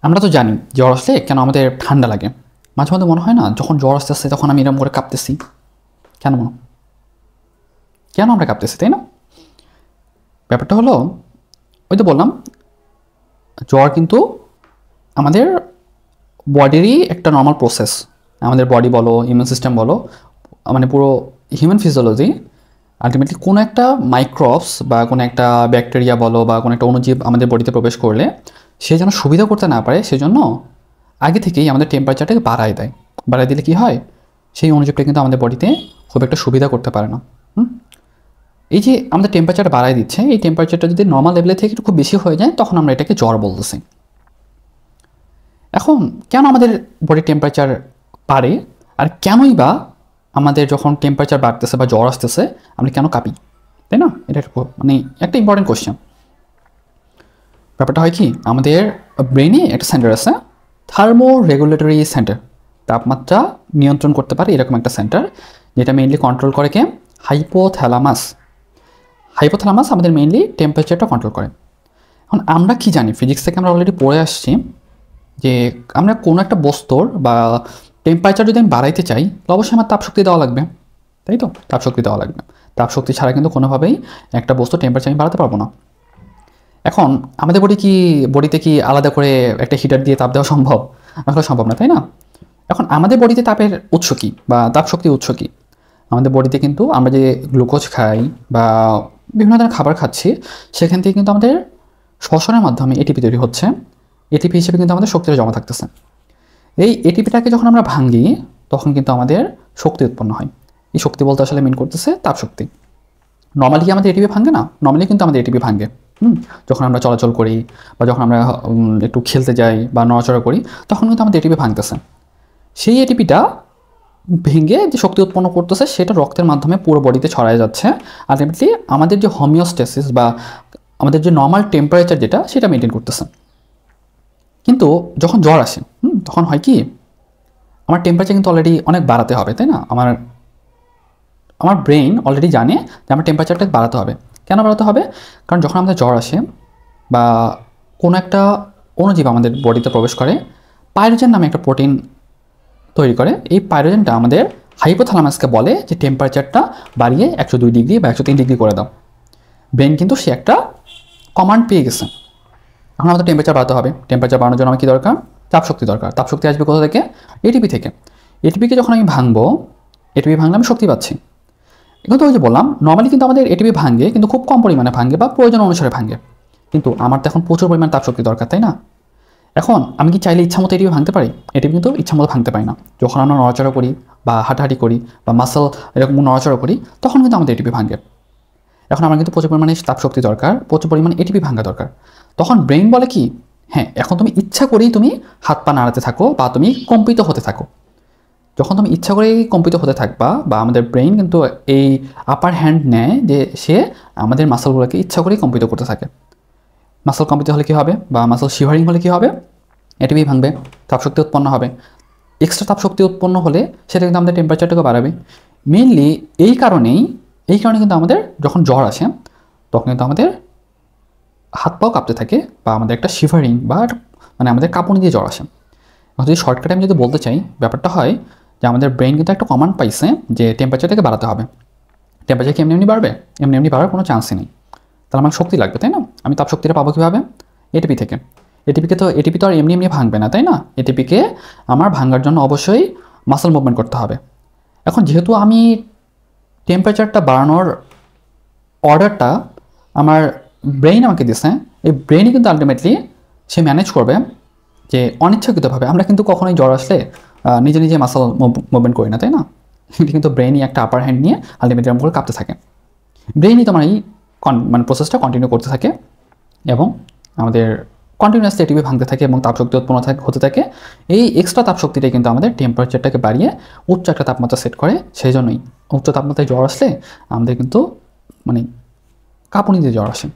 আমরা তো জানি জ্বর আসলে কেন আমাদের ঠান্ডা লাগে। মাঝে মধ্যে মনে হয় না যখন জ্বর আসতেছে তখন আমি এরকম করে কাঁপতেছি। কেন কেন আমরা কাঁপতেছি, তাই না? ব্যাপারটা হলো, ওই তো বললাম, জ্বর কিন্তু আমাদের বডিরই একটা নর্মাল প্রসেস। আমাদের বডি বলো, ইমিউন সিস্টেম বলো, মানে পুরো হিউম্যান ফিজিওলজি আলটিমেটলি কোনো একটা মাইক্রোবস বা কোনো একটা ব্যাকটেরিয়া বলো বা কোনো একটা অণুজীব আমাদের বডিতে প্রবেশ করলে সে যেন সুবিধা করতে না পারে, সেজন্য আগে থেকেই আমাদের টেম্পারেচারটাকে বাড়ায় দেয়। বাড়ায় দিলে কি হয়, সেই অণুজীবটা কিন্তু আমাদের বডিতে খুব একটা সুবিধা করতে পারে না। এই যে আমাদের টেম্পারেচার বাড়ায় দিচ্ছে, এই টেম্পারেচারটা যদি নর্মাল লেভেলে থেকে একটু খুব বেশি হয়ে যায়, তখন আমরা এটাকে জ্বর বলতেছি। এখন কেন আমাদের বডির টেম্পারেচার বাড়ে, আর কেনই বা আমাদের যখন টেম্পারেচার বাড়তেছে বা জ্বর আসতেছে আমরা কেন কাঁপি, তাই না? এটা মানে একটা ইম্পর্টেন্ট কোশ্চেন। ব্যাপারটা হয় কি, আমাদের ব্রেনে একটা সেন্টার আছে, থার্মো রেগুলেটরি সেন্টার, তাপমাত্রা নিয়ন্ত্রণ করতে পারে এরকম একটা সেন্টার, যেটা মেইনলি কন্ট্রোল করে কে? হাইপোথ্যালামাস। হাইপোথ্যালামাস আমাদের মেইনলি টেম্পারেচারটা কন্ট্রোল করে। এখন আমরা কি জানি, ফিজিক্স থেকে আমরা অলরেডি পড়ে আসছি যে আমরা কোনো একটা বস্তুর বা টেম্পারেচার যদি আমি বাড়াইতে চাই, তাহলে অবশ্যই আমার তাপশক্তি দেওয়া লাগবে, তাই তো? তাপশক্তি দেওয়া লাগবে। তাপশক্তি ছাড়া কিন্তু কোনোভাবেই একটা বস্তু টেম্পারেচার আমি বাড়াতে পারবো না। এখন আমাদের বডিতে কি আলাদা করে একটা হিটার দিয়ে তাপ দেওয়া সম্ভব? আসলে সম্ভব না, তাই না? এখন আমাদের বডিতে তাপের উৎস কী বা তাপশক্তির উৎস কী? আমাদের বডিতে কিন্তু আমরা যে গ্লুকোজ খাই বা বিভিন্ন ধরনের খাবার খাচ্ছি, সেখান থেকে কিন্তু আমাদের শ্বসনের মাধ্যমে এটিপি তৈরি হচ্ছে। এটিপি হিসেবে কিন্তু আমাদের শক্তিটা জমা থাকতেছে। এই এটিপিটাকে যখন আমরা ভাঙি, তখন কিন্তু আমাদের শক্তি উৎপন্ন হয়। এই শক্তি বলতে আসলে মিন করতেছে তাপশক্তি। নর্মালি কি আমাদের এটিপি ভাঙে না? নর্মালি কিন্তু আমাদের এটিপি ভাঙে। যখন আমরা চলাচল করি বা যখন আমরা একটু খেলতে যাই বা নড়াচড়া করি, তখন কিন্তু আমাদের এটিপি ভাঙতেছে। সেই এটিপিটা ভেঙে যে শক্তি উৎপন্ন করতেছে, সেটা রক্তের মাধ্যমে পুরো বডিতে ছড়ায় যাচ্ছে। আলটিমেটলি আমাদের যে হোমিওস্ট্যাসিস বা আমাদের যে নর্মাল টেম্পারেচার যেটা, সেটা মেনটেন করতেছে। কিন্তু যখন জ্বর আসে, তখন হয় কি, আমার টেম্পারেচার কিন্তু অলরেডি অনেক বাড়াতে হবে, তাই না? আমার আমার ব্রেইন অলরেডি জানে যে আমার টেম্পারেচারটা বাড়াতে হবে। কেন বাড়াতে হবে? কারণ যখন আমাদের জ্বর আসে বা কোনো একটা অণুজীব আমাদের বডিতে প্রবেশ করে, পাইরোজেন নামে একটা প্রোটিন তৈরি করে। এই পাইরোজেনটা আমাদের হাইপোথ্যালামাসকে বলে যে টেম্পারেচারটা বাড়িয়ে 102 ডিগ্রি বা 103 ডিগ্রি করে দাও। ব্রেন কিন্তু সে একটা কমান্ড পেয়ে গেছে। এখন আমাদের টেম্পারেচার বাড়াতে হবে। টেম্পারেচার বাড়ানোর জন্য আমার কী দরকার? তাপশক্তি দরকার। তাপশক্তি আসবে কোথা থেকে? এটিপি থেকে। এটিপিকে যখন আমি ভাঙবো, এটিপি ভাঙলে আমি শক্তি পাচ্ছি। কিন্তু ওই যে বললাম, নর্মালি কিন্তু আমাদের এটিপি ভাঙে, কিন্তু খুব কম পরিমাণে ভাঙে বা প্রয়োজন অনুসারে ভাঙে। কিন্তু আমার তো এখন প্রচুর পরিমাণ তাপশক্তি দরকার, তাই না? এখন আমি কি চাইলে ইচ্ছামতো এটিপি ভাঙতে পারি? এটিপি কিন্তু ইচ্ছামতো ভাঙতে পারি না। যখন আমরা নড়াচড়া করি বা হাঁটাহাঁটি করি বা মাসল এরকম নড়াচড়া করি, তখন কিন্তু আমাদের এটিপি ভাঙে। এখন আমার কিন্তু প্রচুর পরিমাণে তাপশক্তি দরকার, প্রচুর পরিমাণে এটিপি ভাঙা দরকার। তখন ব্রেইন বলে কি, হ্যাঁ, এখন তুমি ইচ্ছা করেই তুমি হাত পা নাড়াতে থাকো বা তুমি কম্পিত হতে থাকো। যখন তুমি ইচ্ছা করেই কম্পিত হতে থাকবা, বা আমাদের ব্রেইন কিন্তু এই আপার হ্যান্ড নেয় যে সে আমাদের মাসলগুলোকে ইচ্ছা করেই কম্পিত করতে থাকে। মাসল কম্পিত হলে কী হবে, বা মাসল শিভারিং হলে কী হবে? এটিপি ভাঙবে, তাপশক্তি উৎপন্ন হবে। এক্সট্রা তাপশক্তি উৎপন্ন হলে সেটা কিন্তু আমাদের টেম্পারেচারটাকে বাড়াবে। মেইনলি এই কারণে কিন্তু আমাদের যখন জ্বর আসে, তখন কিন্তু আমাদের হাত পাও কাঁপতে থাকে বা আমাদের একটা শিভারিং বা মানে আমাদের কাঁপুনি দিয়ে জ্বর আসে। যদি শর্টকাটে আমি যদি বলতে চাই, ব্যাপারটা হয় যে আমাদের ব্রেইন কিন্তু একটা কমান্ড পাইছে যে টেম্পারেচারটাকে বাড়াতে হবে। টেম্পারেচার কি এমনি এমনি বাড়বে? এমনি এমনি বাড়ার কোনো চান্সই নেই। তাহলে আমার শক্তি লাগবে, তাই না? আমি তাপশক্তিটা পাবো কীভাবে? এটিপি থেকে। এটিপি তো আর এমনি এমনি ভাঙবে না, তাই না? এটিপিকে আমার ভাঙার জন্য অবশ্যই মাসল মুভমেন্ট করতে হবে। এখন যেহেতু আমি টেম্পারেচারটা বাড়ানোর অর্ডারটা আমার ব্রেইন আমাকে দিছে, এই ব্রেইনই কিন্তু আলটিমেটলি সে ম্যানেজ করবে যে অনিচ্ছাকৃতভাবে আমরা কিন্তু কখনোই জ্বর আসলে নিজে নিজে মাসল মুভমেন্ট করি না, তাই না? এটা কিন্তু ব্রেইনই একটা আপার হ্যান্ড নিয়ে আলটিমেটলি আমার কাঁপতে থাকে। ব্রেইনই তোমার এই মানে প্রসেসটা কন্টিনিউ করতে থাকে এবং আমাদের কন্টিনিউয়াসলি এটিপি ভাঙতে থাকে এবং তাপশক্তি উৎপন্ন হতে থাকে। এই এক্সট্রা তাপশক্তিটাই কিন্তু আমাদের টেম্পারেচারটাকে বাড়িয়ে উচ্চ একটা তাপমাত্রা সেট করে। সেই জন্যই উচ্চ তাপমাত্রায় জ্বর আসলে আমাদের কিন্তু মানে কাঁপুনি দিয়ে জ্বর আসে।